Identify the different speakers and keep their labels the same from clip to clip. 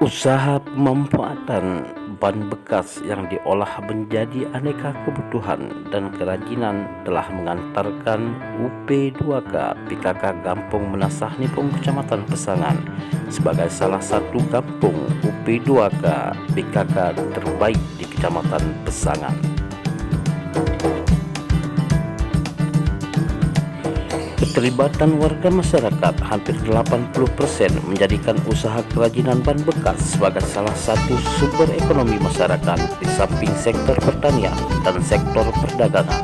Speaker 1: Usaha pemanfaatan ban bekas yang diolah menjadi aneka kebutuhan dan kerajinan telah mengantarkan UP2K PKK Gampong Menasah Nipong Kecamatan Pesangan sebagai salah satu kampung UP2K PKK terbaik di Kecamatan Pesangan. Keterlibatan warga masyarakat hampir 80% menjadikan usaha kerajinan ban bekas sebagai salah satu sumber ekonomi masyarakat di samping sektor pertanian dan sektor perdagangan.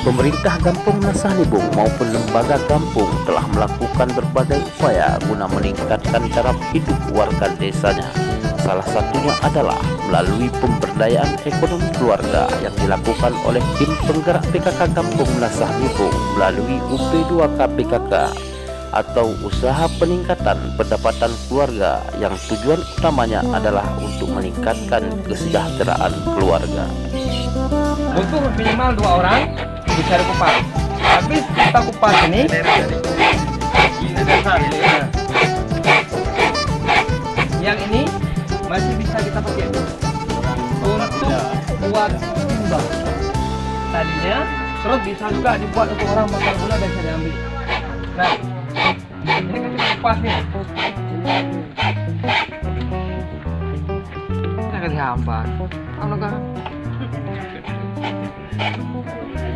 Speaker 1: Pemerintah Gampong Menasah Nibung maupun lembaga kampung telah melakukan berbagai upaya guna meningkatkan cara hidup warga desanya. Salah satunya adalah melalui pemberdayaan ekonomi keluarga yang dilakukan oleh tim penggerak PKK Gampong Menasah Nibung melalui UP2K PKK atau usaha peningkatan pendapatan keluarga yang tujuan utamanya adalah untuk meningkatkan kesejahteraan keluarga.
Speaker 2: Untuk minimal 2 orang bisa dikupas. Habis kita kupas ini yang ini masih bisa kita pakai untuk buat timbang tadinya, terus bisa juga dibuat untuk orang bakar gula dan bisa diambil. Nah, ini kita kupas nih. Ini akan dihambat.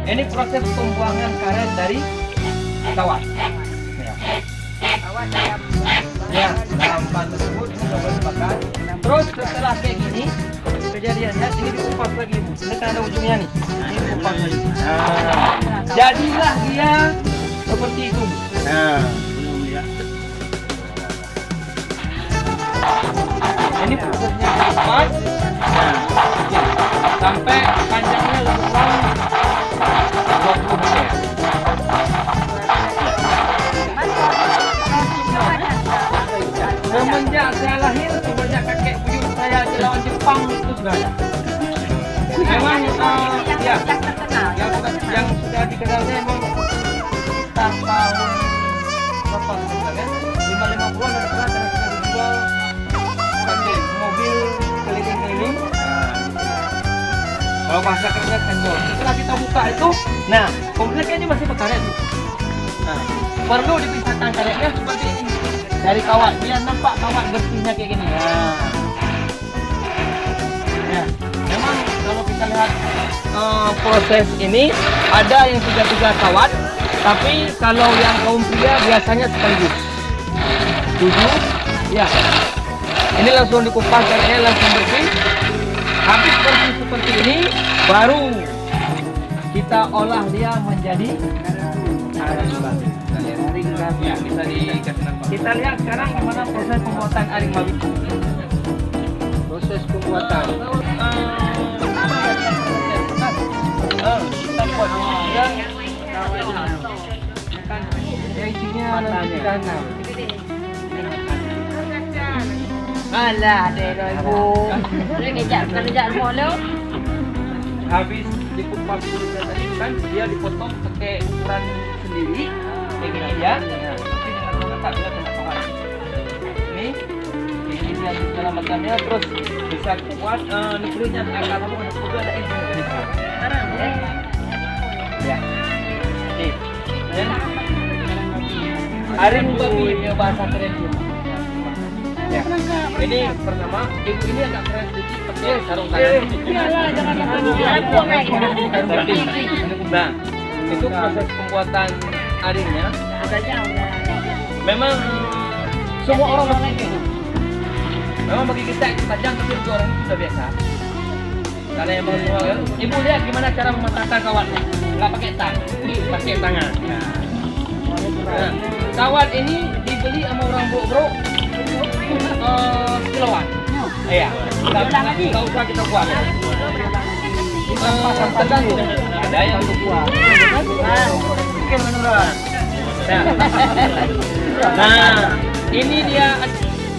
Speaker 2: Ini proses pembuangan karet dari kawat. Ya, dalam ban tersebut sudah dibakar. Terus setelah kayak gini, kejadiannya ini dikupas lagi, Bu. Ini kan ada ujungnya nih. Ini dikupas lagi. Jadilah dia seperti itu, Bu. Ini prosesnya dikupas sampai panjangnya lebih kurang 20 meter. Semenjak saya lahir, semenjak kakek buyut saya di lawan Jepang itu sudah ada. Memang ya, yang sudah dikenalnya memang sekitar tahun berapa sebenarnya? 550-an ada pernah karena sudah dijual pakai mobil keliling-keliling. Kalau masyarakatnya kendor. Setelah kita buka itu, nah kompletnya ini masih berkaret. Nah, perlu dipisahkan karetnya seperti ini dari kawat, biar nampak kawat bersihnya kayak gini. Ya, memang kalau kita lihat proses ini ada yang 3 kawat, tapi kalau yang kaum pria biasanya sekaligus 7. Ya, ini langsung dikupas karetnya langsung bersih. Habis bersih seperti ini, baru kita olah dia menjadi aring babi. Ya, bisa dikasih nampak. Kita lihat sekarang gimana proses pembuatan aring babi. Proses pembuatan. Kita buat yang isinya nanti tanah. Alah, ada ibu. Kerja semua lo. Habis dikupas kulitnya tadi kan dia dipotong pakai ukuran sendiri kayak gini ya. Nanti dengan mengangkat dia kena kawan. Ini dia diselamatkannya terus bisa kuat. Ini kulitnya agak kamu ada kulit ada ini. Sekarang ya. Oke. Aring babi bahasa keren dia. Ya. Ini pertama, ibu ini agak keras sedikit pakai sarung tangan. Nah, itu proses pembuatan aringnya. Memang semua orang melakukan itu. Memang bagi kita tajam, tapi untuk orang itu sudah biasa. Karena yang mau semua kan, ibu lihat gimana cara mematahkan kawatnya. Nggak pakai tang, pakai tangan. Nah, kawat ini dibeli sama orang bro. Kiloan. Iya. Enggak usah kita buat. Tergantung. Ada yang buat. Mungkin menurut. Nah, ini dia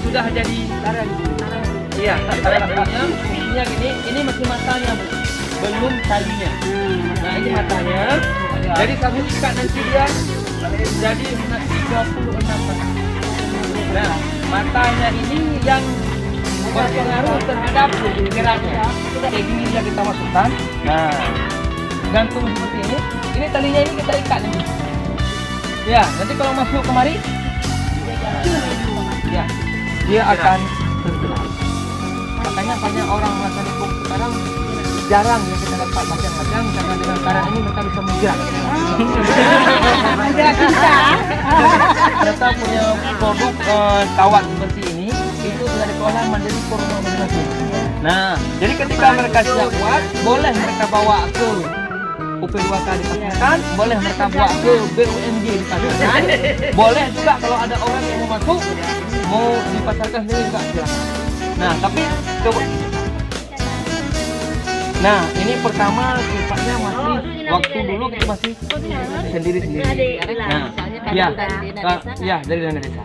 Speaker 2: sudah jadi karet. Iya, karetnya fungsinya gini. Ini masih matanya, Bu. Belum talinya. Nah, ini matanya. Jadi satu ikat nanti dia Jadi 36 mata. Nah, matanya ini yang berpengaruh terhadap geraknya. Kayak gini dia kita masukkan. Nah, gantung seperti ini. Ini talinya ini kita ikat nanti. Ya, nanti kalau masuk kemari, ya, dia akan bergerak. Makanya banyak orang masa nikung sekarang jarang yang kita dapat macam-macam karena dengan cara ini mereka bisa menjerat.
Speaker 3: Menjerat kita.
Speaker 2: Kita punya produk kawat seperti ini itu sudah diolah mandiri ke rumah masing-masing. Nah, jadi ketika mereka siap buat, boleh mereka bawa ke UP2K dipasarkan, boleh mereka bawa ke BUMG dipasarkan, boleh juga kalau ada orang yang mau masuk, mau dipasarkan sendiri juga silakan. Nah, tapi coba. Nah, ini pertama sifatnya masih waktu dulu kita masih sendiri-sendiri. Nah, ya dari dana desa.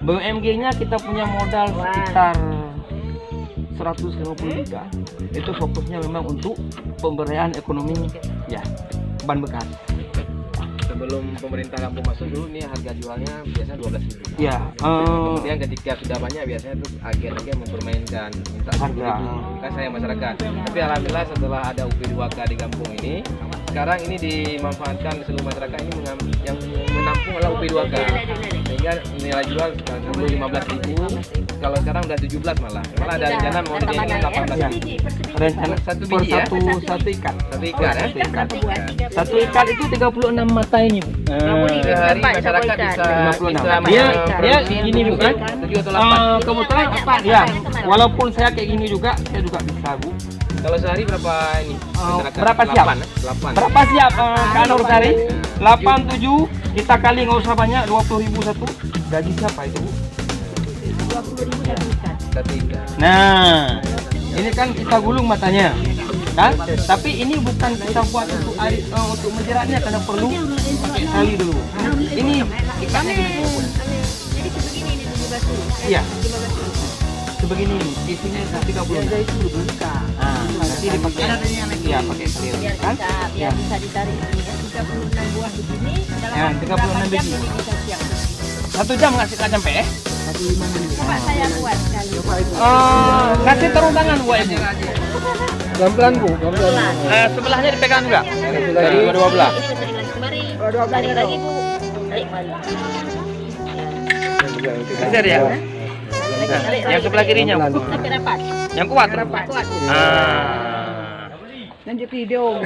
Speaker 2: BUMG-nya kita punya modal sekitar 150 juta. Itu fokusnya memang untuk pemberdayaan ekonomi ya ban bekas.
Speaker 4: Sebelum pemerintah kampung masuk dulu nih harga jualnya biasanya 12.000.
Speaker 2: Ya,
Speaker 4: Kemudian ketika sudah banyak biasanya tuh agen-agen mempermainkan minta
Speaker 2: Harga.
Speaker 4: kan saya masyarakat. Tapi alhamdulillah setelah ada UP2K di kampung ini, sekarang ini dimanfaatkan seluruh masyarakat ini yang menampung adalah UP2K. Sehingga nilai jual dulu 15.000, kalau sekarang udah 17 malah. Malah ada rencana mau dinaikkan 18.000.
Speaker 2: rencana
Speaker 4: Satu
Speaker 2: per
Speaker 4: biji ya?
Speaker 2: satu ikan.
Speaker 4: Satu ikan ya.
Speaker 2: Satu ikan itu 36 mata ini, Bu.
Speaker 4: Sehari masyarakat bisa
Speaker 2: 56. Dia gini Bu kan?
Speaker 4: 7 atau 8.
Speaker 2: Kebetulan ya, walaupun saya kayak gini juga, saya juga bisa Bu.
Speaker 4: Kalau sehari berapa ini? Masyarakat?
Speaker 2: Berapa siap?
Speaker 4: 8.
Speaker 2: Berapa siap Kak Nur Sari? 8, 7, kita kali nggak usah banyak, 20.000 satu. Gaji siapa itu Bu?
Speaker 3: 20.000
Speaker 4: Satu ikan.
Speaker 2: Nah, ini kan kita gulung matanya, kan? Tapi ini bukan kita buat untuk air, untuk menjeratnya karena perlu pakai tali dulu. Ini ikannya gini.
Speaker 3: Jadi sebegini ini 17 dulu.
Speaker 2: Iya.
Speaker 3: 15 dulu.
Speaker 2: Sebegini nih, isinya 30. Nah, nanti dipakai. Iya, pakai tali
Speaker 3: Biar
Speaker 2: kan?
Speaker 3: bisa, biar bisa ditarik ini ya. 36 buah begini. Dalam
Speaker 2: Ya,
Speaker 3: waktu
Speaker 2: 36
Speaker 3: berapa jam
Speaker 2: biji.
Speaker 3: ini bisa siap?
Speaker 2: 1 jam nggak sampai ya?
Speaker 3: Coba saya buat sekali.
Speaker 2: Kasih turun tangan Bu Ibu.
Speaker 4: Pelan-pelan Bu, pelan-pelan.
Speaker 2: Sebelahnya dipegang juga.
Speaker 4: Dari dua belah.
Speaker 3: Ini bisa tarik kembali. Tarik lagi Bu. Tarik kembali.
Speaker 2: Geser ya.
Speaker 3: Tarik
Speaker 2: Yang sebelah kirinya Bu.
Speaker 3: Tapi rapat.
Speaker 2: Yang kuat.
Speaker 3: Kuat.
Speaker 5: Lanjut video.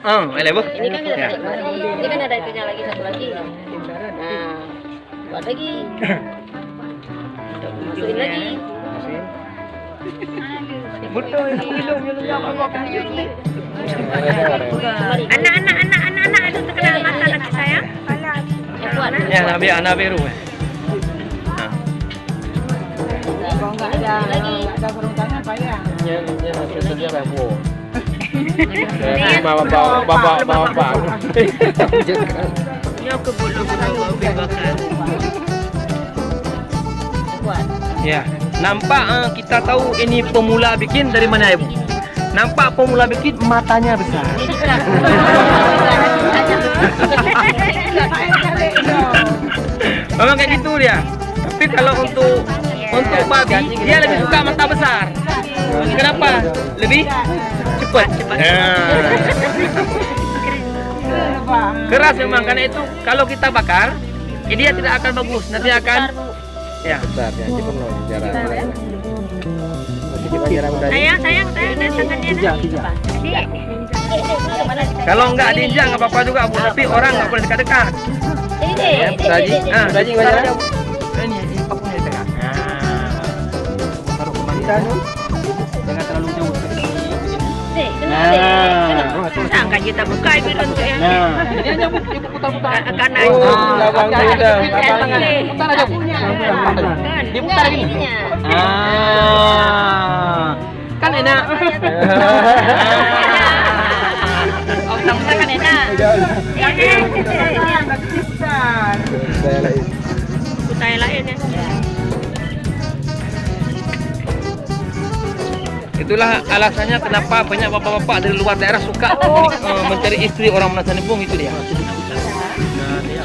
Speaker 2: Boleh Bu.
Speaker 3: Ini kan kita tarik kembali. Ini kan ada itunya lagi satu lagi. Nah, buat lagi. Masukin lagi.
Speaker 2: Betul, hidung apa
Speaker 3: Anak itu terkena mata lagi saya. Yang kuat.
Speaker 2: ya, anak biru.
Speaker 5: Kalau nggak ada sarung tangan payah.
Speaker 4: Bapak.
Speaker 3: Kuat.
Speaker 2: Ya, nampak kita tahu ini pemula bikin dari mana Ibu? Nampak pemula bikin matanya besar.
Speaker 3: Ini keras.
Speaker 2: Memang kayak gitu dia. Tapi kalau untuk babi dia lebih suka mata besar. Kenapa? Lebih cepat. Keras memang karena itu kalau kita bakar, dia tidak akan bagus. Nanti akan ya.
Speaker 4: Besar ya, ini perlu bicara. Nanti kita bicara udah.
Speaker 3: Sayang, tangannya.
Speaker 2: Kalau enggak diinjak nggak apa-apa juga Bu, tapi orang nggak boleh dekat-dekat.
Speaker 3: Ini.
Speaker 4: Daging banyak.
Speaker 2: Ini pakunya dipegang. Taruh kembali. Jangan terlalu jauh seperti ini.
Speaker 3: Angkat kita buka itu bentuknya.
Speaker 2: Nah, ini aja Bu, Ibu putar-putar.
Speaker 3: Akan
Speaker 4: Labang udah.
Speaker 2: Putar aja Bu. Diputar gini. Kan enak.
Speaker 3: Kita kan enak.
Speaker 2: Itu
Speaker 4: Itulah alasannya kenapa banyak bapak-bapak dari luar daerah suka mencari istri orang Menasanibung, itu dia.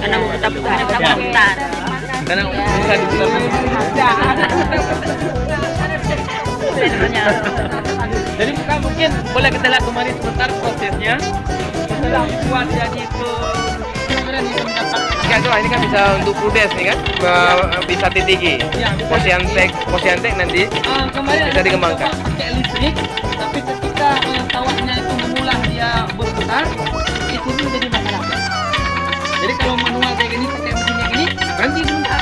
Speaker 3: Karena tetap hutan.
Speaker 4: Karena bisa dibilang. Jadi bukan, mungkin boleh kita lihat kemarin sebentar prosesnya. Setelah dibuat jadi itu ini kan bisa untuk prudes nih kan, bisa titik posiantek nanti bisa dikembangkan.
Speaker 2: Pakai listrik, tapi ketika kawahnya itu mengulang dia berputar, itu menjadi masalah. Jadi kalau manual kayak gini pakai mesin kayak gini, berhenti sebentar.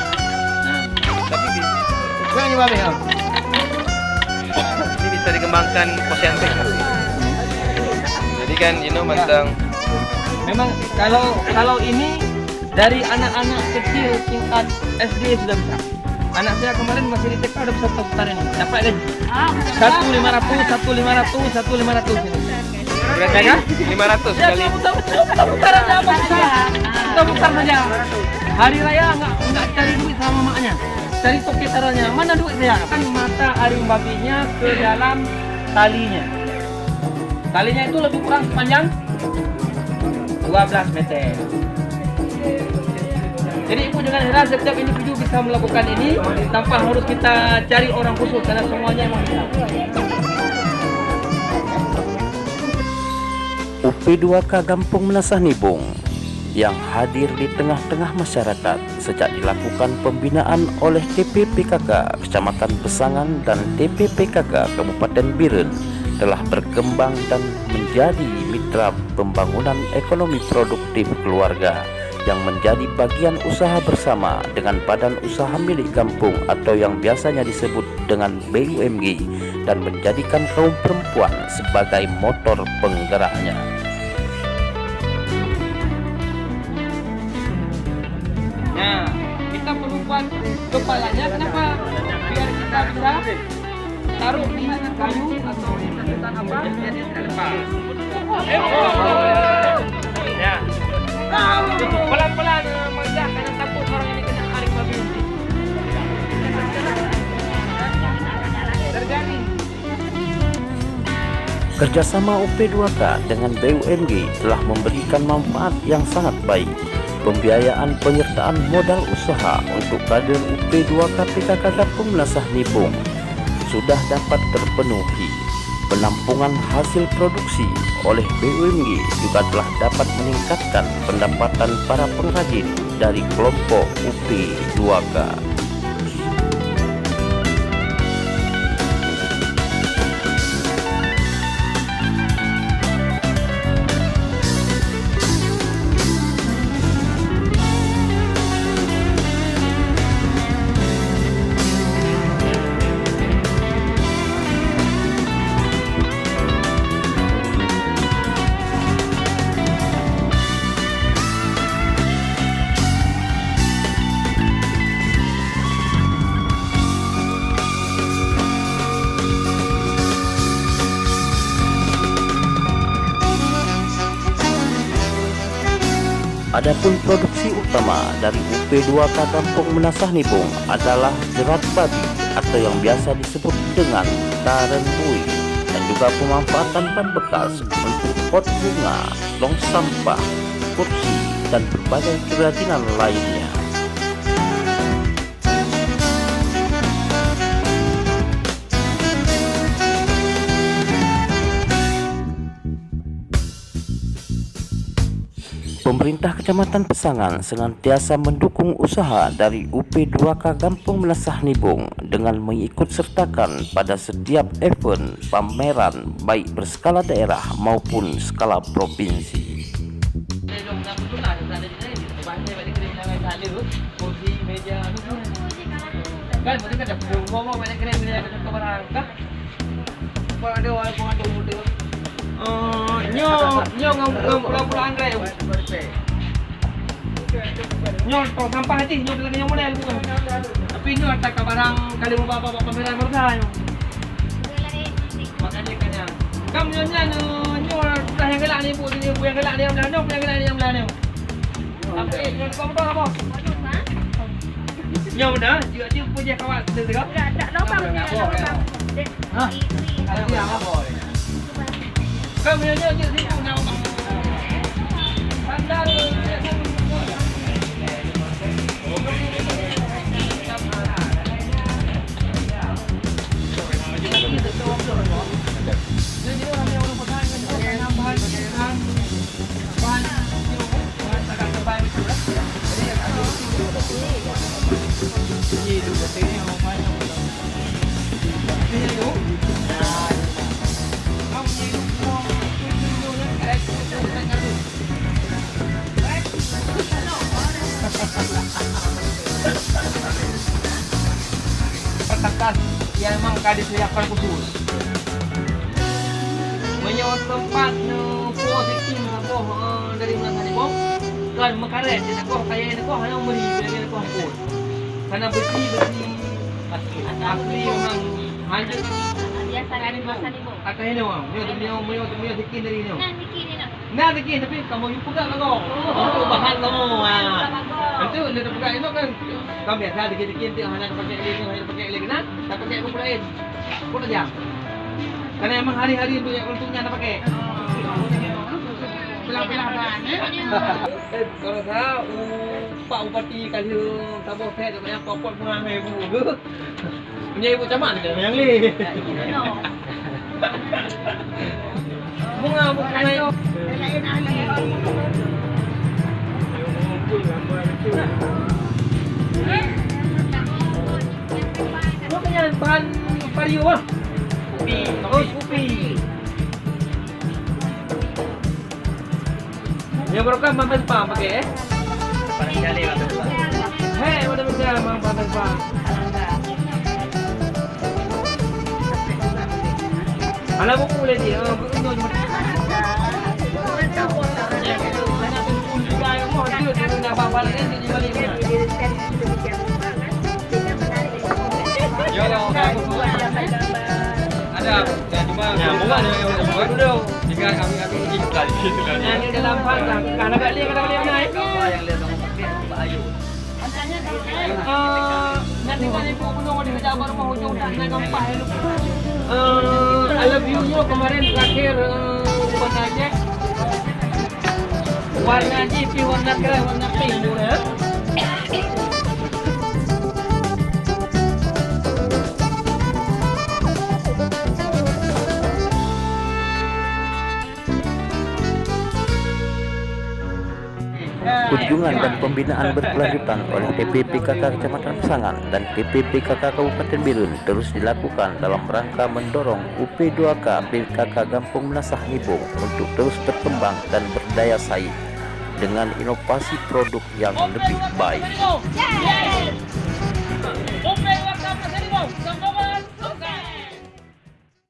Speaker 4: Tapi bukan ini Babe, ini bisa dikembangkan posiantek nanti. Jadi kan mantang.
Speaker 2: Memang kalau ini dari anak-anak kecil tingkat SD sudah bisa. Anak saya kemarin masih di TK udah bisa putar ini. Dapat deh. 1.500 ini.
Speaker 4: Berarti kan 500 kali.
Speaker 2: Putar aja apa susah. Kita putar saja. Hari raya enggak cari duit sama maknya. Cari toket taruhnya. Mana duit saya? Kan mata aring babinya ke dalam talinya. Talinya itu lebih kurang sepanjang 12 meter. Jadi ibu jangan heran setiap individu bisa melakukan ini tanpa harus kita cari orang khusus, karena semuanya emang bisa.
Speaker 1: UP2K Gampung Menasanibung yang hadir di tengah-tengah masyarakat sejak dilakukan pembinaan oleh TPPKK Kecamatan Besangan dan TPPKK Kabupaten Biren telah berkembang dan menjadi mitra pembangunan ekonomi produktif keluarga yang menjadi bagian usaha bersama dengan badan usaha milik kampung atau yang biasanya disebut dengan BUMG, dan menjadikan kaum perempuan sebagai motor penggeraknya.
Speaker 2: Nah, kita perlu buat kepalanya, kenapa? Biar kita bisa taruh di kayu atau di sedotan apa, biar dia tidak lepas. Ya. Pelan-pelan mengejar, karena takut orang ini kena aring babi nanti. Terjadi.
Speaker 1: Kerjasama UP2K dengan BUMG telah memberikan manfaat yang sangat baik. Pembiayaan penyertaan modal usaha untuk kader UP2K PKK Gampung Menasanibung sudah dapat terpenuhi. Penampungan hasil produksi oleh BUMG juga telah dapat meningkatkan pendapatan para pengrajin dari kelompok UP2K. Adapun produksi utama dari UP2K Gampung Menasanibung adalah jerat babi atau yang biasa disebut dengan tarenbui, dan juga pemanfaatan ban bekas untuk pot bunga, tong sampah, kursi, dan berbagai kerajinan lainnya. Pemerintah Kecamatan Besangan senantiasa mendukung usaha dari UP2K Gampung Menasanibung dengan mengikutsertakan pada setiap event pameran baik berskala daerah maupun skala provinsi.
Speaker 2: Nyo tong sampah aja, nyo lagi yang model bukan. Tapi nyo tak barang kali mau bapak pameran berdah nyo. Makanya kanya. Kamu nyo dah yang gelak ni bu yang gelak ni yang belah nyo, yang gelak ni yang belah nyo. Apa nyo kamu tahu apa? Dia mana? Dia punya kawan kita ke?
Speaker 3: Tak lubang dia, lubang.
Speaker 2: Ha? Kalau dia apa? Kau punya dia sini nak apa? Pandal. Perkakas yang memang kadi siapkan khusus. Menyewa tempat positif dari mana ni bom? Kan mekaret dia kau kaya ni kau hanya beri dia kau pun. Karena besi asli memang hanya
Speaker 3: Biasa kan masa ni bom.
Speaker 2: akan ini bang. Dia bikin dari ni.
Speaker 3: Nah, bikin ni nak.
Speaker 2: Nah, bikin tapi kamu yang pegang lah kau. Untuk bahan kamu. Itu dia pegang itu kan kau biasa bikin tu hanya pakai lagi kan? Tak pakai aku lain. Kau dah jam. Karena emang hari-hari untuknya nak pakai. Belah-belah bahan. Kalau tahu Pak Bupati kali tabur set banyak popot bunga ibu ke. Punya ibu camat ke yang ni. Bunga itu. Bukannya bahan vario ah. Kopi. Yang berapa makan pam pakai paling kali makan pam. Hei, mana bisa makan pam? Alam mo kulay dia, beruno cuma. Ada, cuma nyambung ada yang buat dulu. Jika kami iklan gitu kan. Yang di dalam pasang, karena gak lihat naik. Yang lihat kamu pakai Ayu. Nanti kan ibu penuh di Jabar mau hujung dan gampang. I love you kemarin terakhir bukan aja. Warna GP, warna keren, warna pink ya.
Speaker 1: Kunjungan dan pembinaan berkelanjutan oleh TPPKK Kecamatan Pesangan dan TPPKK Kabupaten Birun terus dilakukan dalam rangka mendorong UP2K PKK Gampung Menasah Nibung untuk terus berkembang dan berdaya saing dengan inovasi produk yang lebih baik.